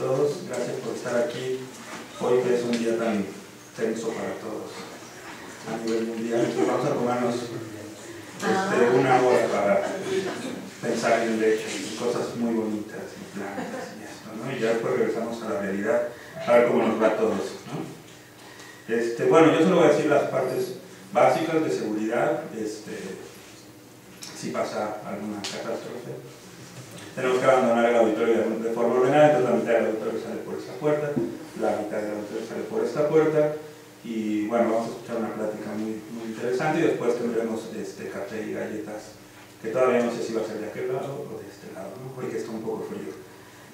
todos, gracias por estar aquí hoy, que es un día tan tenso para todos a nivel mundial. Entonces vamos a tomarnos una hora para pensar en el hecho y cosas muy bonitas y plantas y esto, ¿no? Y ya después regresamos a la realidad, a ver cómo nos va a todos, ¿no? Bueno, yo solo voy a decir las partes básicas de seguridad, si pasa alguna catástrofe. Tenemos que abandonar el auditorio de forma ordenada, entonces la mitad del auditorio sale por esta puerta, la mitad del auditorio sale por esta puerta, y bueno, vamos a escuchar una plática muy interesante y después tendremos café y galletas, que todavía no sé si va a ser de aquel lado o de este lado, ¿no? Porque está un poco frío.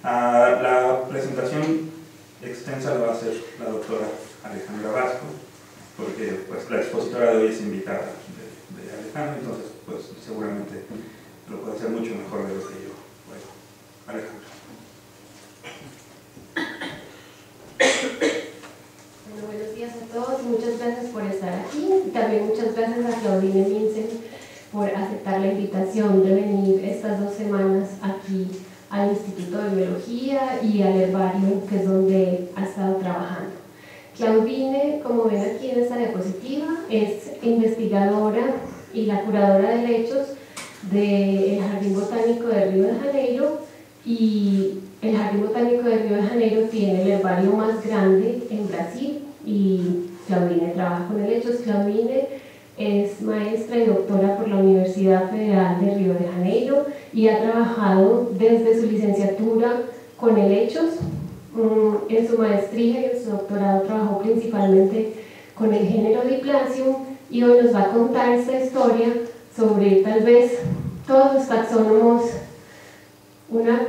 La presentación extensa la va a hacer la doctora Alejandra Vasco, porque pues, la expositora de hoy es invitada de Alejandra, entonces pues seguramente lo puede hacer mucho mejor de lo que yo. Bueno, Alejandra. Bueno, buenos días a todos, muchas gracias por estar aquí. También muchas gracias a Claudine Minsen por aceptar la invitación de venir estas 2 semanas aquí al Instituto de Biología y al herbario, que es donde ha estado trabajando. Claudine, como ven aquí en esta diapositiva, es investigadora y la curadora de lechos del Jardín Botánico de Río de Janeiro, y el Jardín Botánico de Río de Janeiro tiene el herbario más grande en Brasil, y Claudine trabaja con helechos. Claudine es maestra y doctora por la Universidad Federal de Río de Janeiro y ha trabajado desde su licenciatura con helechos. En su maestría y en su doctorado trabajó principalmente con el género Diplantium, y hoy nos va a contar esta historia sobre tal vez todos los taxónomos. Una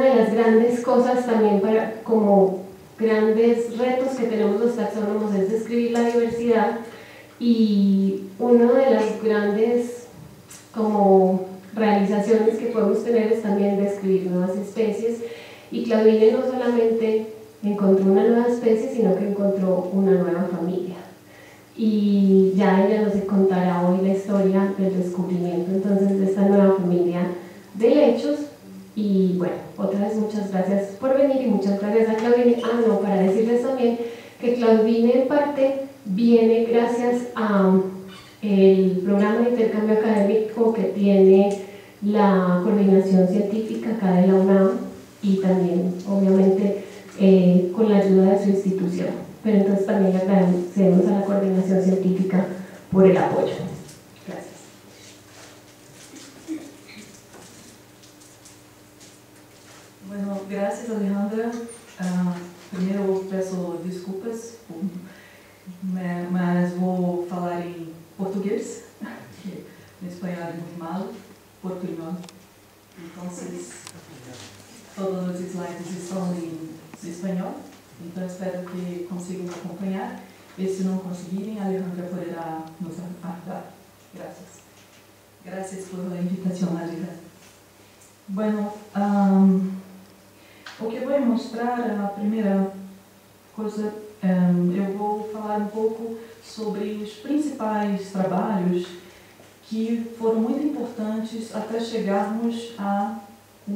de las grandes cosas también como grandes retos que tenemos los taxónomos es describir la diversidad, y una de las grandes como realizaciones que podemos tener es también describir nuevas especies, y Claudine no solamente encontró una nueva especie, sino que encontró una nueva familia, y ya ella nos contará hoy la historia del descubrimiento entonces de esta nueva familia de helechos. Y bueno, otra vez muchas gracias por venir y muchas gracias a Claudine. Para decirles también que Claudine en parte viene gracias a el programa de intercambio académico que tiene la coordinación científica acá de la UNAM, y también obviamente con la ayuda de su institución. Pero entonces también le agradecemos a la coordinación científica por el apoyo. Gracias. Bueno, gracias Alejandra. Primeiro peço desculpas, mas vou falar em português, porque o espanhol é muito malo, portunhol. Então, todos os slides estão em espanhol, então espero que consigam acompanhar. E se não conseguirem, a Alejandra poderá nos ajudar. Gracias. Gracias por la invitación, Alejandra. Bueno, o que eu vou mostrar, a primeira coisa, eu vou falar um pouco sobre os principais trabalhos que foram muito importantes até chegarmos ao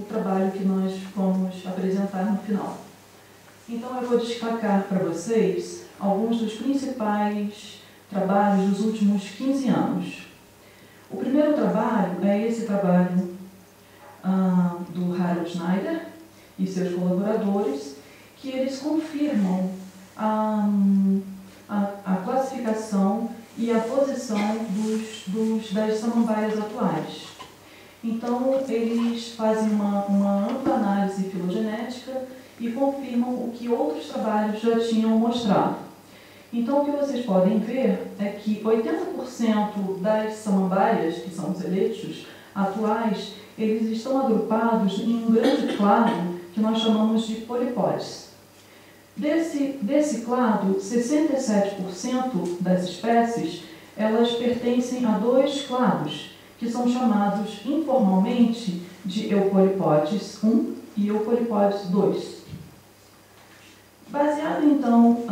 trabalho que nós vamos apresentar no final. Então eu vou destacar para vocês alguns dos principais trabalhos dos últimos 15 anos. O primeiro trabalho é esse trabalho do Harold Schneider e seus colaboradores, que eles confirmam a classificação e a posição das samambaias atuais. Então, eles fazem uma ampla análise filogenética e confirmam o que outros trabalhos já tinham mostrado. Então, o que vocês podem ver é que 80% das samambaias, que são os helechos atuais, eles estão agrupados em um grande clado que nós chamamos de polipodes. Desse clado, 67% das espécies, elas pertencem a 2 clados, que são chamados informalmente de Eupolipodes 1 e Eupolipodes 2. Baseado, então,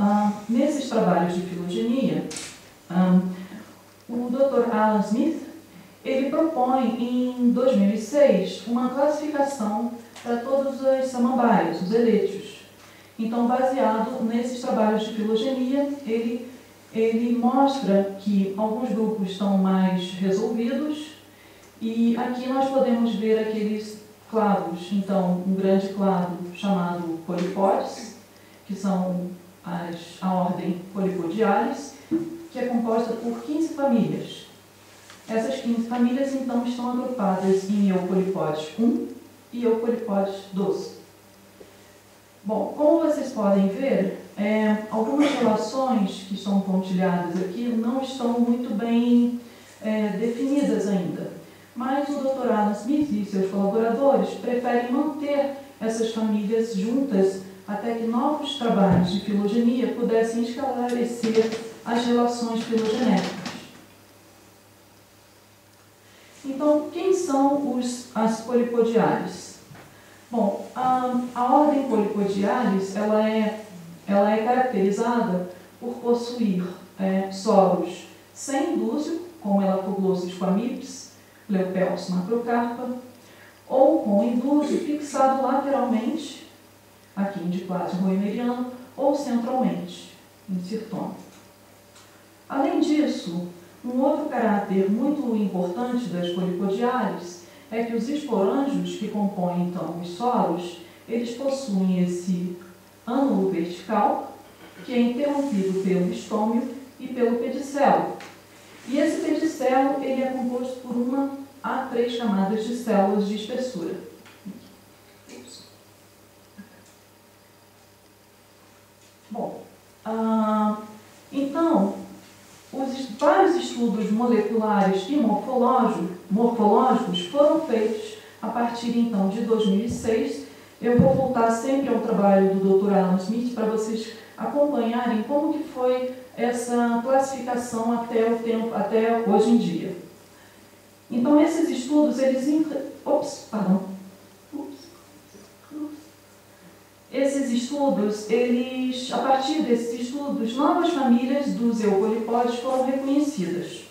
nesses trabalhos de filogenia, o Dr. Alan Smith, ele propõe, em 2006, uma classificação para todas as samambaias, os helechos. Então, baseado nesses trabalhos de filogenia, ele mostra que alguns grupos estão mais resolvidos, e aqui nós podemos ver aqueles clados. Então, um grande clado chamado Polypodes, que são a ordem Polypodiales, que é composta por 15 famílias. Essas 15 famílias, então, estão agrupadas em Eupolypodes 1 e Eupolypodes 12. Bom, como vocês podem ver, algumas relações que estão pontilhadas aqui não estão muito bem definidas ainda. Mas o Dr. Alan Smith e seus colaboradores preferem manter essas famílias juntas até que novos trabalhos de filogenia pudessem esclarecer as relações filogenéticas. Então, quem são as Polypodiales? Bom, a ordem Polypodiales ela é caracterizada por possuir soros sem indúzio, como Elaphoglossum squamips, Leopeltis macrocarpa, ou com indúzio fixado lateralmente, aqui em Diplasma roemeriano, ou centralmente, em Sirtoma. Além disso, um outro caráter muito importante das Polypodiales é que os esporângios que compõem, então, os soros, eles possuem esse ânulo vertical, que é interrompido pelo estômio e pelo pedicelo. E esse pedicelo ele é composto por 1 a 3 camadas de células de espessura. Bom, então, vários estudos moleculares e morfológicos foram feitos a partir, então, de 2006. Eu vou voltar sempre ao trabalho do Dr. Alan Smith para vocês acompanharem como que foi essa classificação até hoje em dia. Então, esses estudos, a partir desses estudos, novas famílias dos eupolipódios foram reconhecidas.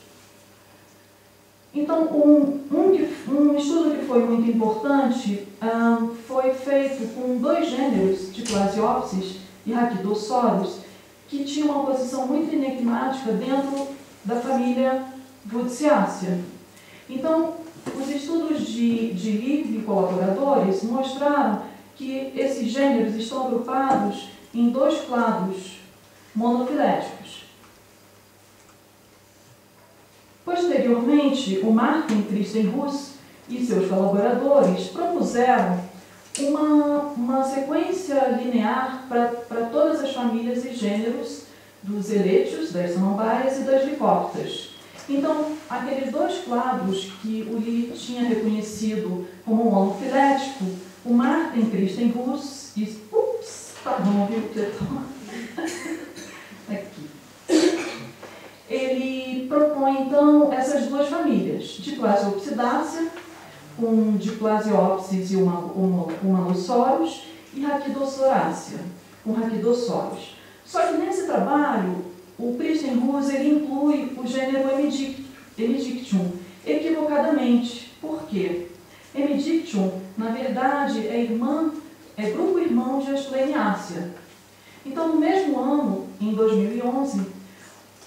Então, um estudo que foi muito importante foi feito com 2 gêneros de Plasiopsis e Raquidosaurus, que tinham uma posição muito enigmática dentro da família Woodsiacea. Então, os estudos de Liv e colaboradores mostraram que esses gêneros estão agrupados em 2 clados monofiléticos. Posteriormente, o Martin Christenhuss e seus colaboradores propuseram uma sequência linear para todas as famílias e gêneros dos elétios, das samambaias e das licópteras. Então, aqueles 2 clados que o Lee tinha reconhecido como monofilético, o Martin Christenhuss e... Ele propõe, então, essas 2 famílias, Diplasiopsidácea, com Diplasiopsis e Humanosaurus, e Raquidosaurácea, com Raquidosaurus. Só que nesse trabalho, o Christenhuss ele inclui o gênero Hemidictium equivocadamente. Por quê? Hemidictium, na verdade, é grupo irmão de Aspleniacea. Então, no mesmo ano, em 2011,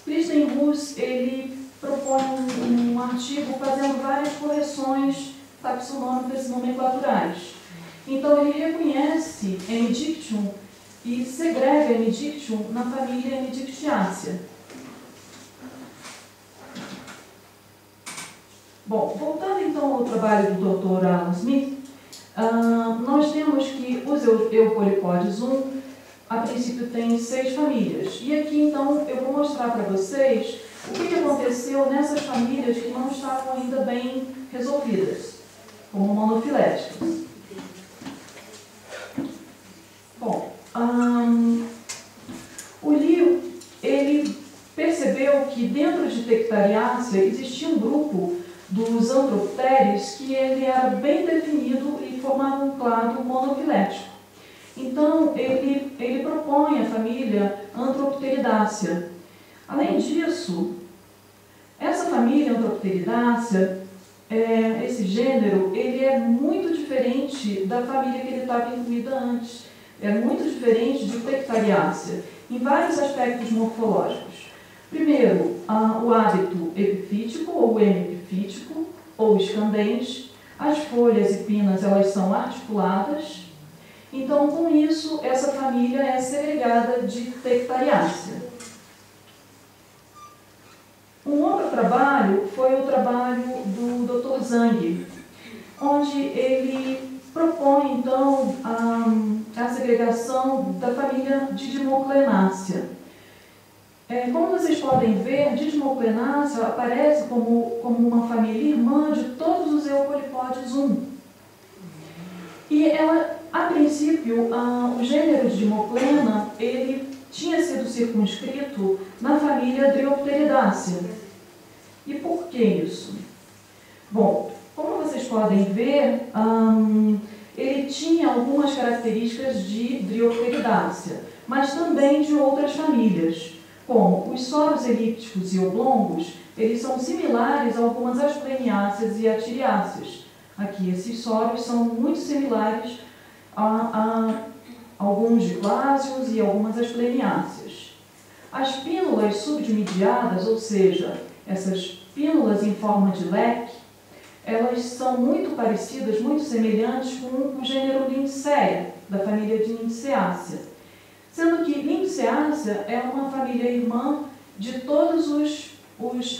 Christenhuss ele propõe um artigo fazendo várias correções taxonômicas e nomenclaturais. Então, ele reconhece Hemidictium e segrega Hemidictium na família Hemidictiacea. Bom, voltando então ao trabalho do Dr. Alan Smith, nós temos que os Eupolipodes 1, a princípio, tem 6 famílias. E aqui, então, eu vou mostrar para vocês o que aconteceu nessas famílias que não estavam ainda bem resolvidas, como monofiléticas. Bom, o Leo, ele percebeu que dentro de Tectariacea existia um grupo dos Anthropteres que ele era bem definido e formava um clado monofilético. Então, ele propõe a família Anthropteridaceae. Além disso, essa família Anthropteridaceae, esse gênero, ele é muito diferente da família que ele estava incluída antes. é muito diferente de Tectariácea, em vários aspectos morfológicos. Primeiro, o hábito epifítico ou hemipifítico, ou escandente. As folhas e pinas, elas são articuladas. Então, com isso, essa família é segregada de Tectariácea. Um outro trabalho foi o trabalho do Dr. Zhang, onde ele propõe, então, a segregação da família Didymoclenácea. Como vocês podem ver, Didymoclenácea aparece como uma família irmã de todos os eupolipódios 1. E ela, a princípio, o gênero Didymoclena, ele tinha sido circunscrito na família Dryopteridaceae. E por que isso? Bom, como vocês podem ver, ele tinha algumas características de Dryopteridaceae, mas também de outras famílias, como os soros elípticos e oblongos, eles são similares a algumas aspleniáceas e atiriáceas. Aqui, esses soros são muito similares a alguns diglásios e algumas aspleniáceas. As pínulas subdimidiadas, ou seja, essas pínulas em forma de leque, elas são muito parecidas, muito semelhantes com o gênero Lindsaea, da família de Lindsaeaceae. Sendo que Lindsaeaceae é uma família irmã de todas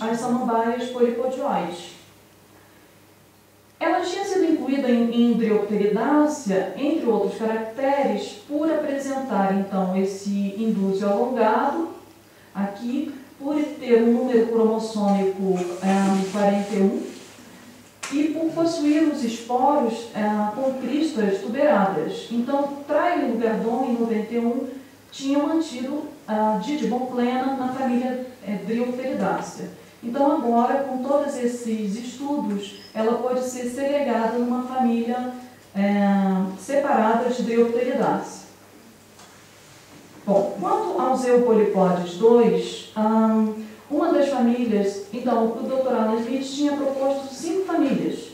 as samambaias polipodioides. Ela tinha sido incluída em Dryopteridaceae, entre outros caracteres, por apresentar, então, esse indúcio alongado, aqui, por ter um número cromossômico 41, e por possuir os esporos com cristas tuberadas. Então, Trailer e Gardon, em 91, tinham mantido a Didymoclena na família Dryopteridaceae. Então, agora, com todos esses estudos, ela pode ser segregada numa família separada de Dryopteridaceae. Bom, quanto aos eupolipódios 2, uma das famílias, então, o Dr. Alan Smith tinha proposto 5 famílias.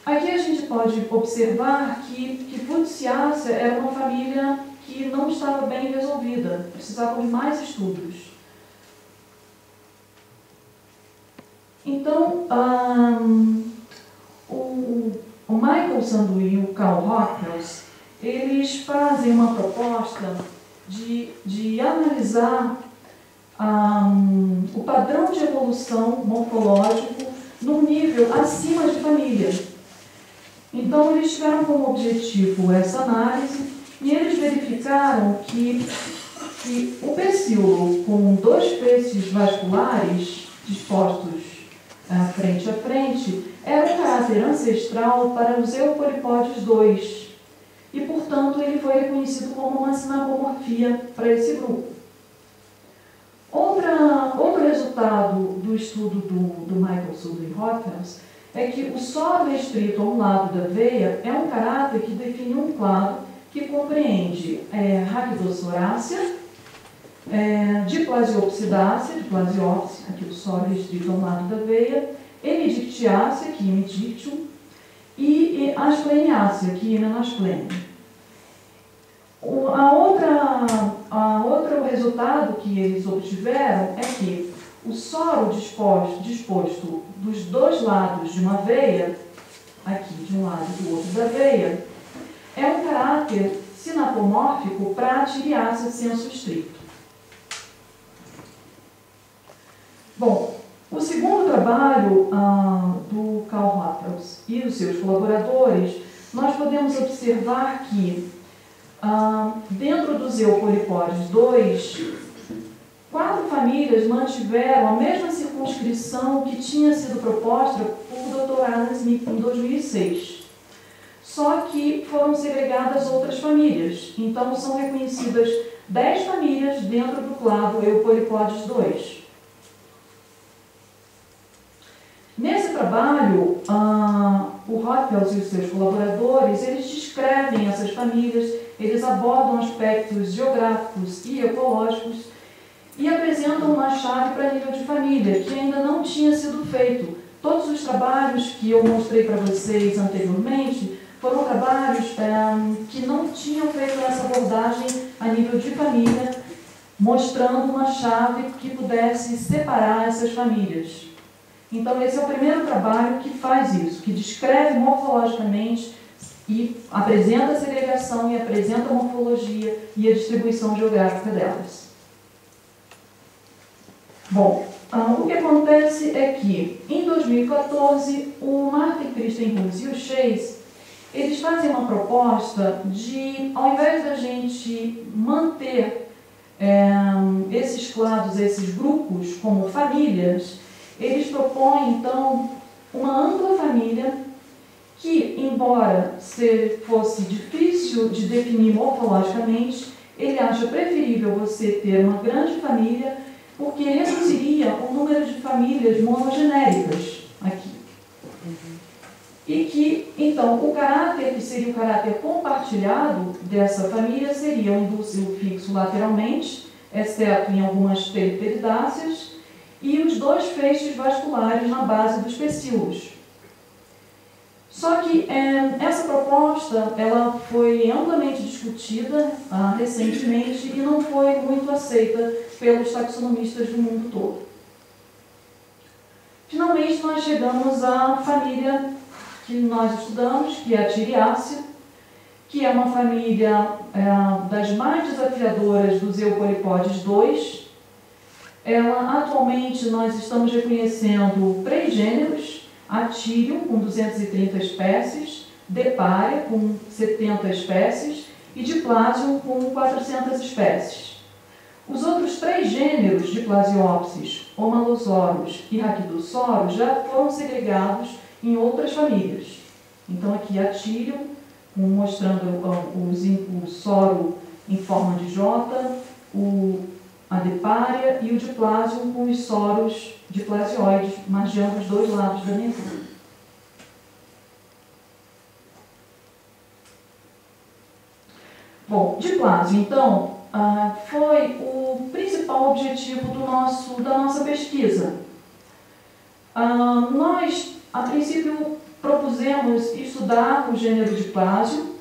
Aqui a gente pode observar que Putziaceae era uma família que não estava bem resolvida, precisava de mais estudos. Então, o Michael Sandu e o Carl Rockels, eles fazem uma proposta de analisar o padrão de evolução morfológico num nível acima de família. Então, eles tiveram como objetivo essa análise e eles verificaram que o pecíolo com 2 feixes vasculares dispostos frente a frente era um caráter ancestral para os eupolipódios 2 e, portanto, ele foi reconhecido como uma sinapomorfia para esse grupo. Outro resultado do estudo do Michael Sandu e Rockels é que o solo restrito a um lado da veia é um caráter que define um clado que compreende Raquidosaurácea, Diplasiopsidácea, Diplasiopsis, aqui o solo restrito a um lado da veia, Hemidictiácea, aqui Hemidictium, e Aspleniácea, aqui Himenasplenium. Outro resultado que eles obtiveram é que o soro disposto dos 2 lados de uma veia, aqui de um lado e do outro da veia, é um caráter sinapomórfico para a Tiriácea sensu estricto. Bom, o segundo trabalho do Carl Rockels e dos seus colaboradores, nós podemos observar que dentro dos eupolipódios 2, 4 famílias mantiveram a mesma circunscrição que tinha sido proposta por Dr. Alan Smith em 2006. Só que foram segregadas outras famílias. Então, são reconhecidas 10 famílias dentro do clado eupolipódios 2. Nesse trabalho, o Rockels e os seus colaboradores, eles descrevem essas famílias, eles abordam aspectos geográficos e ecológicos e apresentam uma chave para nível de família, que ainda não tinha sido feito. Todos os trabalhos que eu mostrei para vocês anteriormente foram trabalhos que não tinham feito essa abordagem a nível de família, mostrando uma chave que pudesse separar essas famílias. Então, esse é o primeiro trabalho que faz isso, que descreve morfologicamente e apresenta a segregação e apresenta a morfologia e a distribuição geográfica delas. Bom, o que acontece é que, em 2014, o Martin Christenhusz e o Chase, eles fazem uma proposta de, ao invés da gente manter esses clados, esses grupos como famílias, eles propõem, então, uma ampla família que, embora fosse difícil de definir morfologicamente, ele acha preferível você ter uma grande família, porque reduziria o número de famílias monogenéricas aqui. E que, então, o caráter que seria o caráter compartilhado dessa família seria um indúcil fixo lateralmente, exceto em algumas periperidáceas, e os dois feixes vasculares na base dos pecíolos. Só que essa proposta ela foi amplamente discutida recentemente e não foi muito aceita pelos taxonomistas do mundo todo. Finalmente, nós chegamos à família que nós estudamos, que é a Tiriácea, que é uma família das mais desafiadoras dos Eupolipodes 2. Ela, atualmente, nós estamos reconhecendo 3 gêneros: Atírio, com 230 espécies, Depária, com 70 espécies, e Diplasium, com 400 espécies. Os outros 3 gêneros, Diplasiopsis, Homalosaurus e Raquidosaurus, já foram segregados em outras famílias. Então, aqui Atírio, mostrando o soro em forma de J, a Depária e o Diplasium com os soros diplasioides, margeando os dois lados da nervura. Bom, Diplásio, então, foi o principal objetivo da nossa pesquisa. Nós, a princípio, propusemos estudar o gênero Diplásio,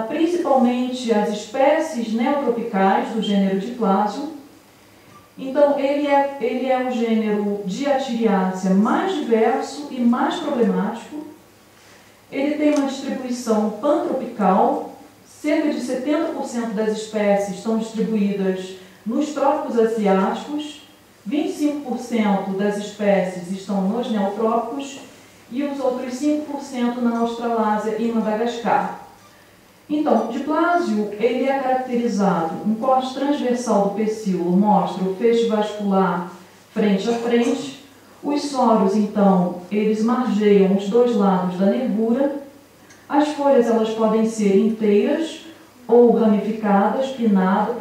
principalmente as espécies neotropicais do gênero Diplásio. Então, ele é o gênero de Atiriácea mais diverso e mais problemático. Ele tem uma distribuição pantropical. Cerca de 70% das espécies estão distribuídas nos trópicos asiáticos, 25% das espécies estão nos neotrópicos e os outros 5% na Australásia e em Madagascar. Então, Diplásio, ele é caracterizado, um corte transversal do pecíolo mostra o feixe vascular frente a frente. Os soros, então, eles margeiam os dois lados da nervura. As folhas, elas podem ser inteiras ou ramificadas, pinado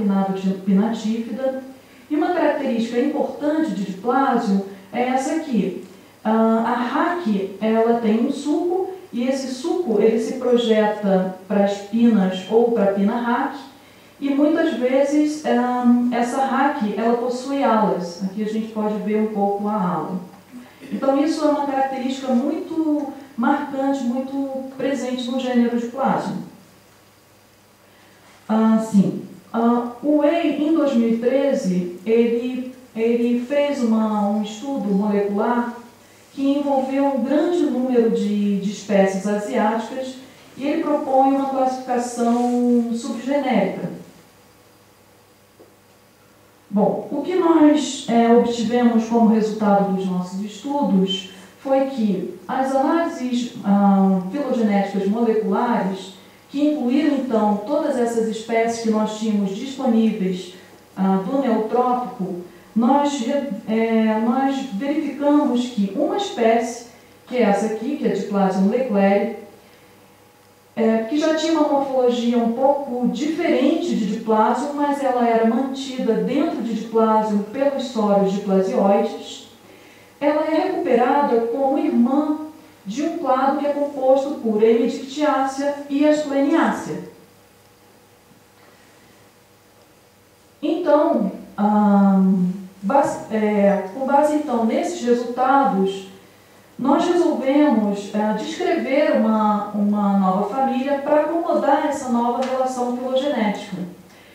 pinatífida. E uma característica importante de Diplásio é essa aqui. A raque, ela tem um suco, e esse suco ele se projeta para as pinas ou para a pina raque, e muitas vezes essa raque ela possui alas. Aqui a gente pode ver um pouco a ala. Então isso é uma característica muito marcante, muito presente no gênero Diplásio. O Way, em 2013, ele fez um estudo molecular que envolveu um grande número de espécies asiáticas e ele propõe uma classificação subgenérica. Bom, o que nós obtivemos como resultado dos nossos estudos foi que as análises filogenéticas moleculares, que incluíram então todas essas espécies que nós tínhamos disponíveis do neotrópico, nós verificamos que uma espécie, que é essa aqui, que é Diplasium lecleri, que já tinha uma morfologia um pouco diferente de Diplasium, mas ela era mantida dentro de Diplasium pelos soros diplasioides. Ela é recuperada como irmã de um clado que é composto por Hemidictiácea e Aspleniácea. Então, com base então nesses resultados, nós resolvemos descrever uma nova família para acomodar essa nova relação filogenética.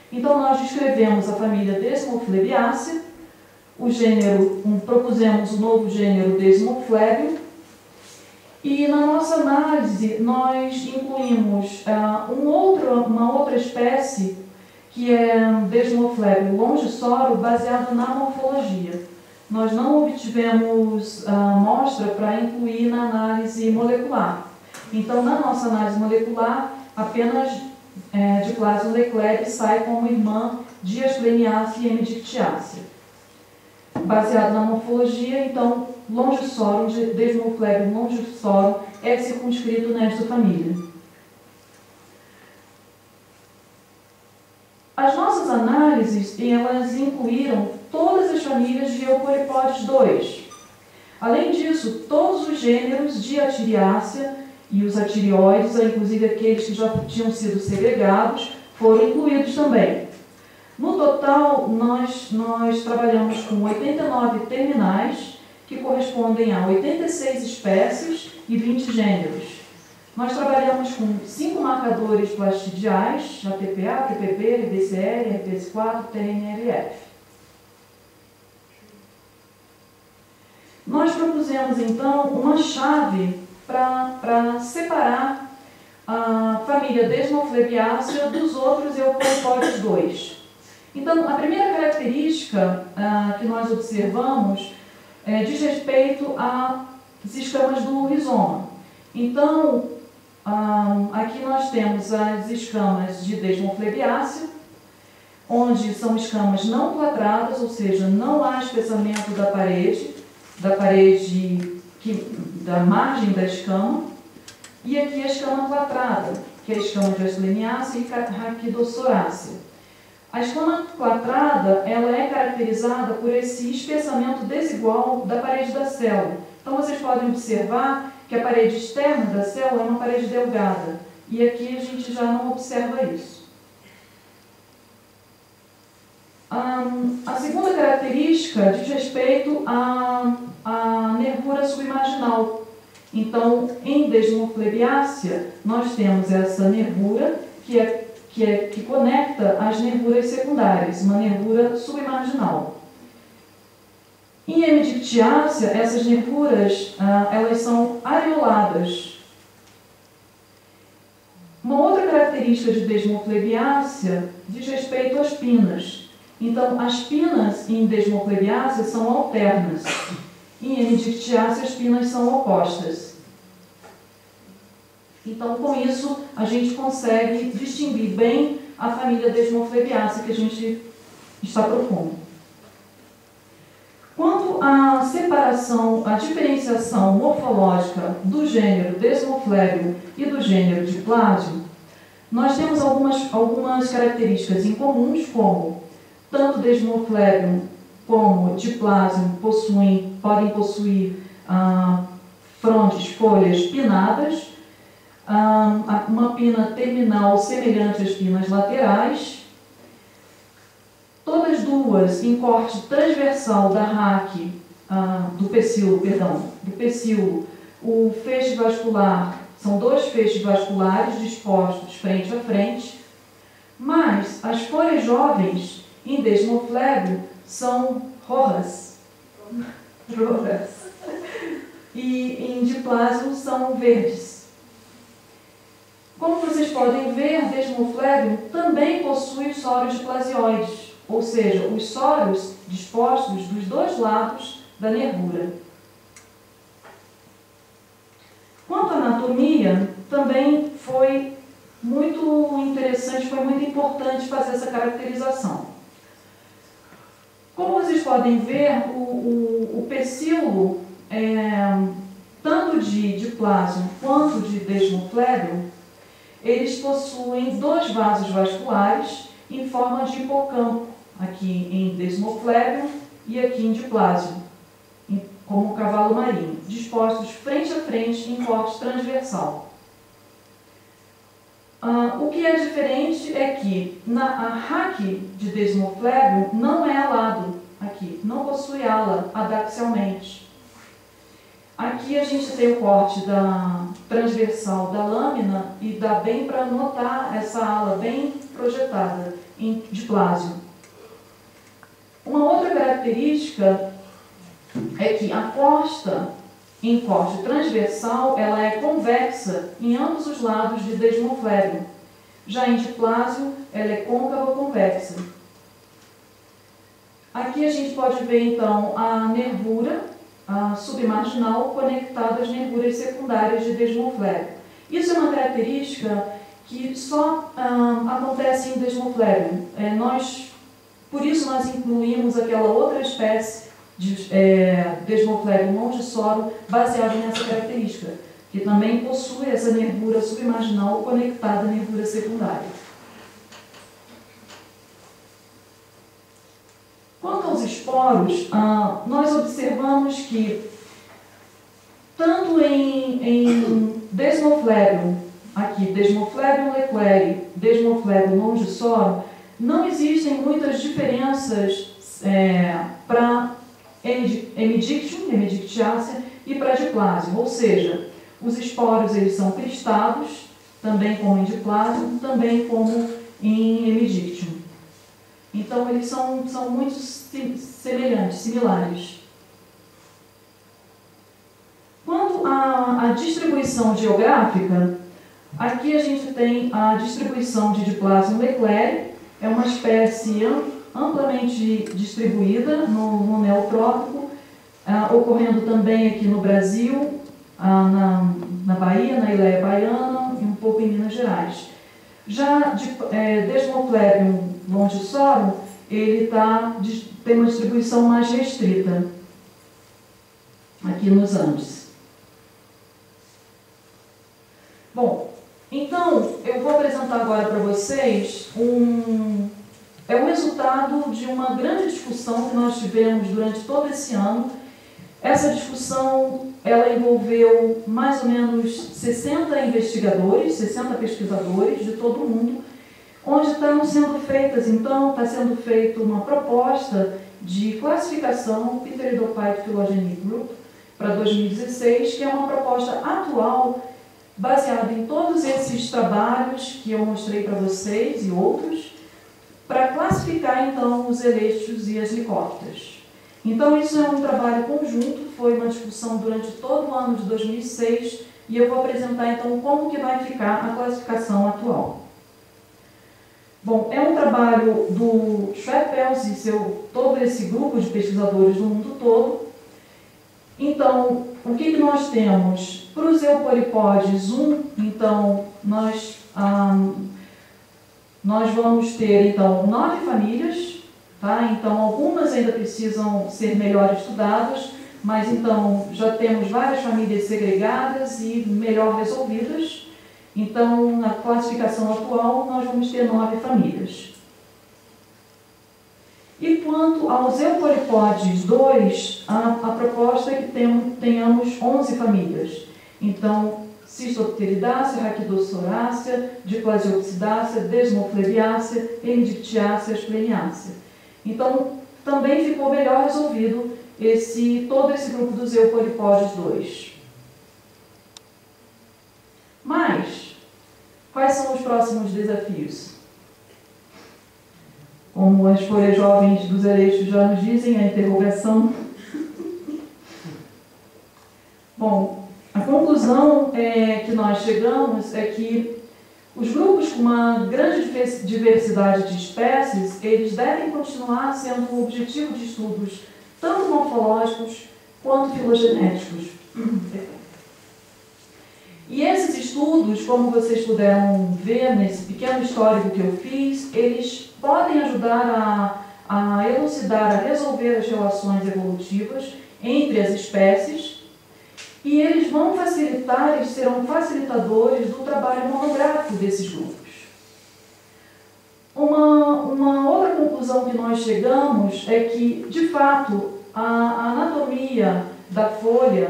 Então, nós descrevemos a família Desmophleboiaceae, o gênero, propusemos o novo gênero Desmophlebio, e na nossa análise nós incluímos uma outra espécie, que é Desmophlebio longissoro, baseado na morfologia. Nós não obtivemos amostra para incluir na análise molecular. Então, na nossa análise molecular, apenas Diplasma leclerc sai como irmã de Aspleniaceae e Hemidictiaceae. Baseado na morfologia, então, Longissoro, Desmophlebio longissoro, é circunscrito nesta família. As nossas análises, elas incluíram todas as famílias de Eucoripodes 2. Além disso, todos os gêneros de Atiriácea e os atirioides, inclusive aqueles que já tinham sido segregados, foram incluídos também. No total, nós trabalhamos com 89 terminais, que correspondem a 86 espécies e 20 gêneros. Nós trabalhamos com 5 marcadores plastidiais, ATPA, TPB, RBCL, RPS4, TNLF. Nós propusemos, então, uma chave para separar a família Desmophleboiaceae dos outros Eucoripodes 2. Então, a primeira característica que nós observamos diz respeito às escamas do rizoma. Então, aqui nós temos as escamas de Desmophleboiaceae, onde são escamas não clatradas, ou seja, não há espessamento da parede da margem da escama, e aqui a escama clatrada, que é a escama de Aspleniaceae e Raquidossorácea. A escama clatrada, ela é caracterizada por esse espessamento desigual da parede da célula. Então, vocês podem observar que a parede externa da célula é uma parede delgada, e aqui a gente já não observa isso. A segunda característica diz respeito à nervura submarginal. Então, em Desmophleboiaceae, nós temos essa nervura que conecta as nervuras secundárias, uma nervura submarginal. Em Hemidictiaceae, essas nervuras elas são areoladas. Uma outra característica de Desmophleboiaceae diz respeito às pinas. Então, as pinas em Desmophleboiaceae são alternas. Em Hemidictiaceae, as pinas são opostas. Então, com isso, a gente consegue distinguir bem a família Desmophleboiaceae que a gente está propondo. Quanto à separação, à diferenciação morfológica do gênero Desmophlebio e do gênero Diplasio, nós temos algumas características em comuns, como tanto Desmophlebio como Diplasio podem possuir frondes, folhas pinnadas, uma pina terminal semelhante às pinas laterais, todas duas em corte transversal da raque, do pecíolo, o feixe vascular, são 2 feixes vasculares dispostos frente a frente, mas as folhas jovens em Desmophlebio são rojas. E em Diplasio são verdes. Como vocês podem ver, Desmophlebio também possui os sórios diplasioides, ou seja, os sórios dispostos dos 2 lados da nervura. Quanto à anatomia, também foi muito interessante, foi muito importante fazer essa caracterização. Como vocês podem ver, o pecíolo, tanto de Diplasio quanto de Desmophlebio, eles possuem 2 vasos vasculares em forma de hipocampo, aqui em Desmophlebio e aqui em Diplasio, como cavalo marinho, dispostos frente a frente em corte transversal. O que é diferente é que a raque de Desmophlebio não é alado aqui, não possui ala adaxialmente. Aqui a gente tem o corte da transversal da lâmina e dá bem para notar essa ala bem projetada em diplásio. Uma outra característica é que a costa em corte transversal ela é convexa em ambos os lados de desmoflébio. Já em diplásio, ela é côncava convexa. Aqui a gente pode ver então a nervura submarginal conectada às nervuras secundárias de desmoflébio. Isso é uma característica que só acontece em desmoflébio. Por isso nós incluímos aquela outra espécie de desmoflébio longissoro baseado nessa característica, que também possui essa nervura submarginal conectada à nervura secundária. Quanto aos esporos, nós observamos que tanto em desmoflébio, aqui, desmoflébio lecleri, desmoflébio longissoro, não existem muitas diferenças para hemidictium, hemidictiácea, e para diplásio, ou seja, os esporos eles são cristados, também como em diplásio, também como em hemidictium. Então, eles são muito semelhantes, similares. Quanto à distribuição geográfica, aqui a gente tem a distribuição de Diplasium lecleri, é uma espécie amplamente distribuída no neotrópico, ocorrendo também aqui no Brasil, na Bahia, na Ileia Baiana e um pouco em Minas Gerais. Já Desmoflebium longissoro, ele tem uma distribuição mais restrita aqui nos Andes. Bom, então eu vou apresentar agora para vocês o resultado de uma grande discussão que nós tivemos durante todo esse ano. Essa discussão ela envolveu mais ou menos 60 investigadores, 60 pesquisadores de todo o mundo, onde está sendo feita uma proposta de classificação Pteridophyte Phylogeny Group para 2016, que é uma proposta atual baseada em todos esses trabalhos que eu mostrei para vocês e outros, para classificar então os eléstios e as licópteras. Então isso é um trabalho conjunto, foi uma discussão durante todo o ano de 2006 e eu vou apresentar então como que vai ficar a classificação atual. Bom, é um trabalho do Schweppels e todo esse grupo de pesquisadores do mundo todo. Então, o que nós temos? Para os eupolipodes 1, então, nós vamos ter então 9 famílias, tá? Então, algumas ainda precisam ser melhor estudadas, mas então já temos várias famílias segregadas e melhor resolvidas. Então, na classificação atual, nós vamos ter 9 famílias. E quanto aos eupolipodes 2, a proposta é que tenhamos 11 famílias. Então, Cistopteridácea, Raquidossorácea, Diplasiopsidácea, Desmoflebiácea, Hemidictiácea, Aspleniácea. Então, também ficou melhor resolvido todo esse grupo dos eupolipodes 2. Mas, quais são os próximos desafios? Como as folhas jovens dos eléstios já nos dizem, a interrogação. Bom, a conclusão que nós chegamos é que os grupos com uma grande diversidade de espécies, eles devem continuar sendo um objetivo de estudos tanto morfológicos quanto filogenéticos. E esses estudos, como vocês puderam ver nesse pequeno histórico que eu fiz, eles podem ajudar a elucidar, a resolver as relações evolutivas entre as espécies, e eles vão facilitar, eles serão facilitadores do trabalho monográfico desses grupos. Uma outra conclusão que nós chegamos é que, de fato, a anatomia da folha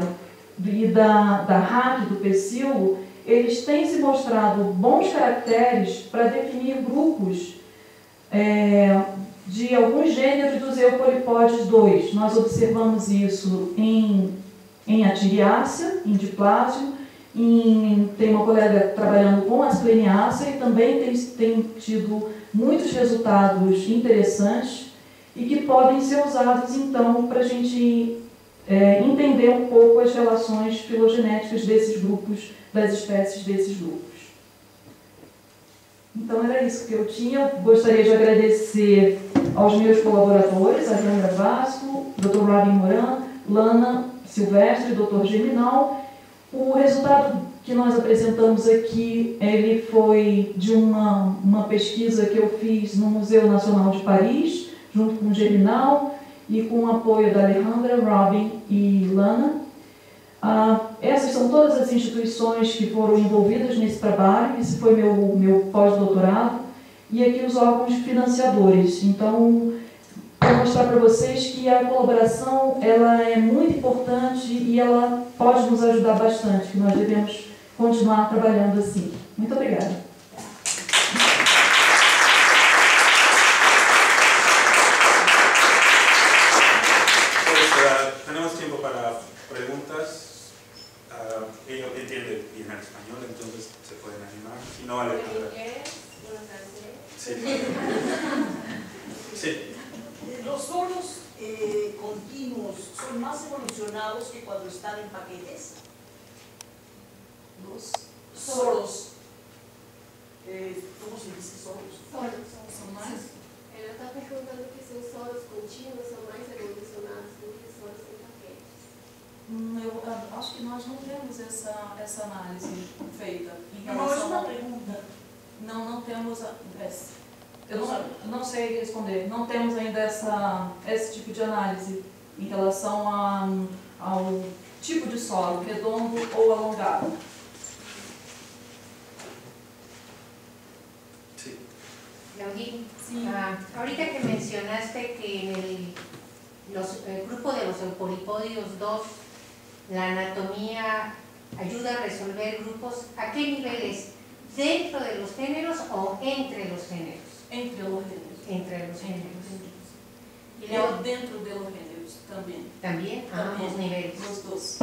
e da raque do pecíolo, eles têm se mostrado bons caracteres para definir grupos de alguns gêneros dos eupolipodes 2. Nós observamos isso em em actiniácea, em diplásio, tem uma colega trabalhando com aspleniácea e também tem tido muitos resultados interessantes e que podem ser usados, então, para a gente entender um pouco as relações filogenéticas desses grupos, das espécies desses grupos. Então, era isso que eu tinha. Gostaria de agradecer aos meus colaboradores, a Sandra Vasco, Dr. Robin Moran, Lana Silvestre, Dr. Geminal. O resultado que nós apresentamos aqui, ele foi de uma pesquisa que eu fiz no Museu Nacional de Paris, junto com o Geminal e com o apoio da Alejandra, Robin e Lana. Essas são todas as instituições que foram envolvidas nesse trabalho. Esse foi meu pós-doutorado. E aqui os órgãos financiadores. Então, vou mostrar para vocês que a colaboração ela é muito importante e ela pode nos ajudar bastante, que nós devemos continuar trabalhando assim. Muito obrigada. Tenemos tiempo para preguntas. Ella entiende bien el español, entonces se pueden animar. Si no, Alejandra. Sí. Sí. Los soros continuos son más evolucionados que cuando están en paquetes. Los soros. ¿Cómo se dice soros? Son más. Ela está perguntando que se os soros contínuos são mais evolucionados do que soros em paquetes. Eu acho que nós não temos essa análise feita em Não, é relação uma pergunta. Não temos. Eu não sei responder. Não temos ainda esse tipo de análise em relação ao tipo de solo, redondo ou alongado. Sí. Claudine, Sí. ahorita que mencionaste que en el grupo de los eupolipodios 2 la anatomía ayuda a resolver grupos, ¿a qué niveles? ¿Dentro de los géneros o entre los géneros? Entre os gêneros. Entre los géneros. E dentro dos gêneros também. ¿También? Ambos niveles. Os dois.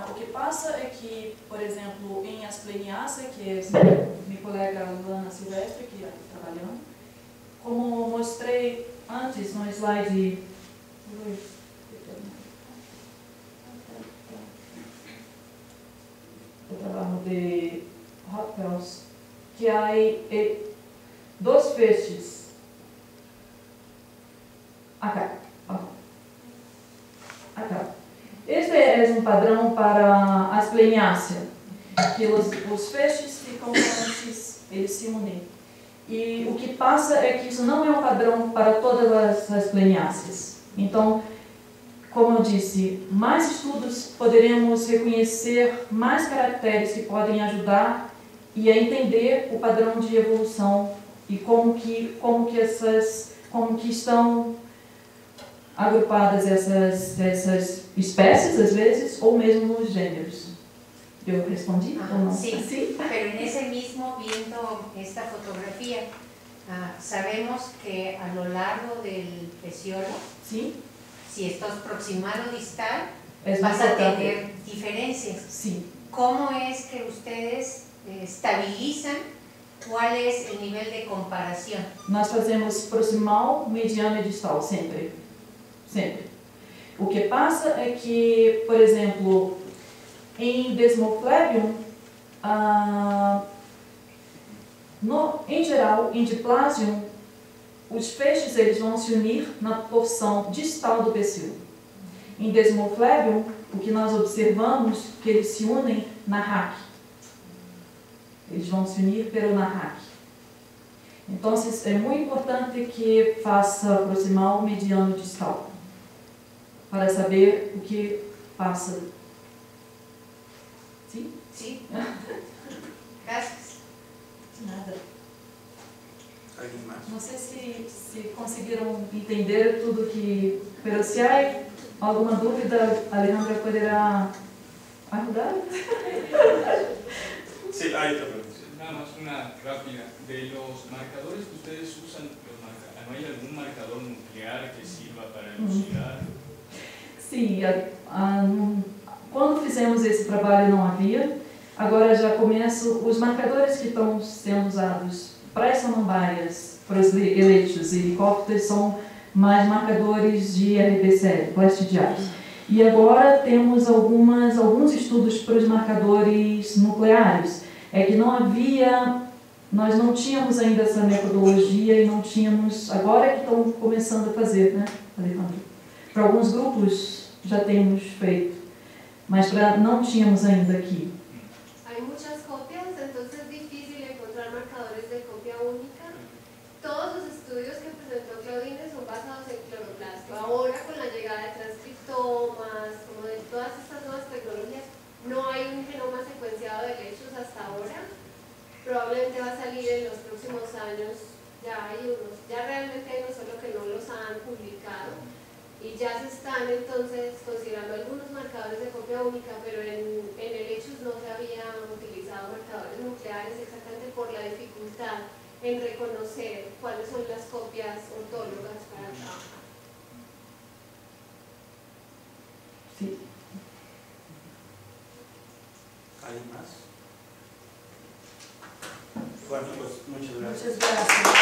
O que passa é que, por exemplo, em aspleniácea, que é minha colega Lana Silvestre, que está trabalhando, como mostrei antes no slide do trabalho de Hopkins, que há dois feixes. Acá. Este é um padrão para a aspleniácea, que os feixes ficam antes, eles se unem. E o que passa é que isso não é um padrão para todas as aspleniáceas. Então, como eu disse, mais estudos poderemos reconhecer mais caracteres que podem ajudar e a entender o padrão de evolução e como que estão agrupadas essas espécies, às vezes, ou mesmo nos gêneros. ¿Yo respondí o no? Sí, sí, pero en ese mismo, viendo esta fotografía, sabemos que a lo largo del peciolo, ¿sí? Si estás proximado distal, Es vas a importante. tener diferencias. Sí. ¿Cómo es que ustedes estabilizan? ¿Cuál es el nivel de comparación? Nós fazemos proximal, mediano e distal, sempre. Sempre. O que passa é que, por exemplo, em Desmoplebium, em geral, em Diplasium, os feixes eles vão se unir na porção distal do pecíolo. Em Desmoplebium, o que nós observamos é que eles se unem na raque. Eles vão se unir pelo na raque. Então, é muito importante que faça proximal, mediano e distal, para saber o que passa. Sim? Sim. Gracias. Nada. ¿Alguien más? Não sei se conseguiram entender tudo que... Pero se há alguma dúvida, a Alejandra poderá ajudar. Sí, hay otra pregunta. Nada más una rápida. De los marcadores que ustedes usan, ¿no hay algún marcador nuclear que sirva para elucidar? Sim, Quando fizemos esse trabalho não havia, agora já começo, os marcadores que estão sendo usados para as samambaias, para os eleitos e helicópteros são mais marcadores de RB7, plastidiais. E agora temos alguns estudos para os marcadores nucleares. É que não havia, nós não tínhamos ainda essa metodologia e não tínhamos, agora é que estão começando a fazer, né, Alejandro? Para alguns grupos já temos feito, mas não tínhamos ainda aqui. Hay muchas copias, entonces es difícil encontrar marcadores de copia única. Todos los estudios que presentó Claudine son basados en cloroplasto. Ahora, con la llegada de transcriptomas, como de todas estas nuevas tecnologías, no hay un genoma secuenciado de helechos hasta ahora. Probablemente va a salir en los próximos años. Ya hay unos, ya realmente hay unos solo que no los han publicado. Y ya se están entonces considerando algunos marcadores de copia única, pero en helechos no se habían utilizado marcadores nucleares exactamente por la dificultad en reconocer cuáles son las copias ortólogas para trabajar. Sí. ¿Alguien más? Bueno, pues muchas gracias. Muchas gracias.